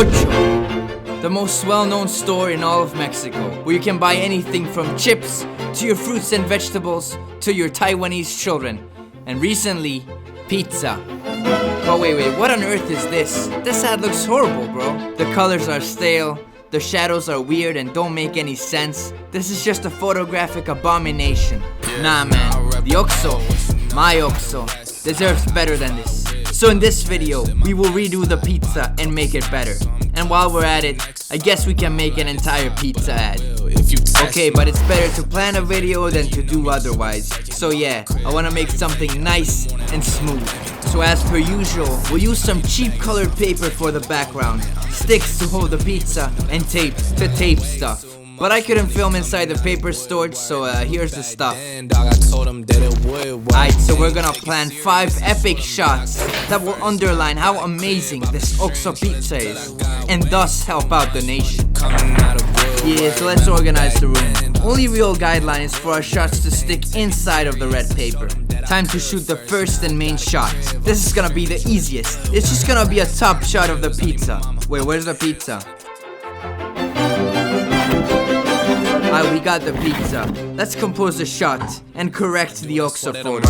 OXXO, the most well-known store in all of Mexico, where you can buy anything from chips to your fruits and vegetables to your Taiwanese children, and recently, pizza. But wait, what on earth is this? This ad looks horrible, bro. The colors are stale, the shadows are weird and don't make any sense. This is just a photographic abomination. Nah man, the OXXO, my OXXO, deserves better than this. So in this video, we will redo the pizza and make it better. And while we're at it, I guess we can make an entire pizza ad. Okay, but it's better to plan a video than to do otherwise. So yeah, I wanna make something nice and smooth. So as per usual, we'll use some cheap colored paper for the background, sticks to hold the pizza, and tape to tape stuff. But I couldn't film inside the paper storage, so here's the stuff. Alright, so we're gonna plan 5 epic shots that will underline how amazing this OXXO pizza is, and thus help out the nation. Yeah, so let's organize the room. Only real guideline is for our shots to stick inside of the red paper. Time to shoot the first and main shot. This is gonna be the easiest. It's just gonna be a top shot of the pizza. Wait, where's the pizza? Alright, we got the pizza. Let's compose a shot and correct the OXXO photo.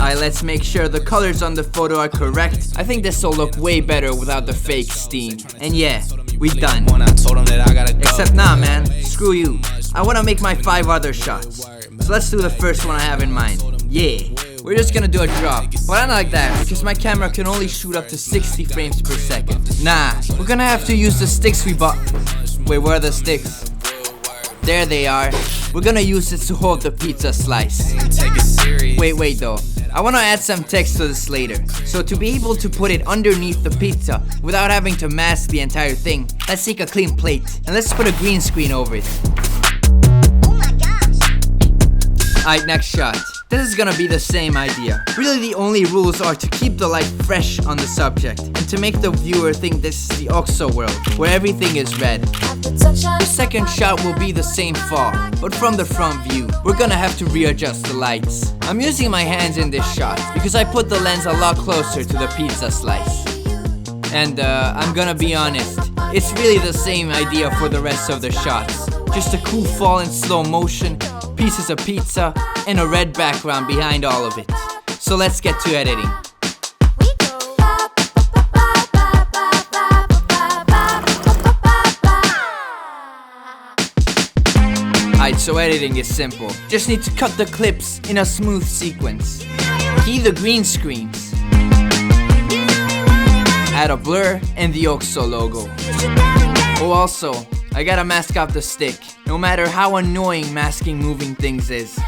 Alright, let's make sure the colors on the photo are correct. I think this will look way better without the fake steam. And yeah, we done. Except nah man, screw you. I wanna make my 5 other shots. So let's do the first one I have in mind. Yeah, we're just gonna do a drop. But I don't like that because my camera can only shoot up to 60 frames per second. Nah, we're gonna have to use the sticks we bought. Wait, where are the sticks? There they are. We're gonna use it to hold the pizza slice. Wait though. I wanna add some text to this later. So to be able to put it underneath the pizza without having to mask the entire thing, let's take a clean plate and let's put a green screen over it. Alright, next shot. This is gonna be the same idea. Really the only rules are to keep the light fresh on the subject and to make the viewer think this is the OXXO world, where everything is red. The second shot will be the same fog, but from the front view. We're gonna have to readjust the lights. I'm using my hands in this shot because I put the lens a lot closer to the pizza slice. And I'm gonna be honest, it's really the same idea for the rest of the shots. Just a cool fall in slow motion, pieces of pizza, and a red background behind all of it. So let's get to editing. Alright, so editing is simple. Just need to cut the clips in a smooth sequence. Key the green screens. Add a blur and the OXXO logo. Oh, also, I gotta mask out the stick, no matter how annoying masking moving things is.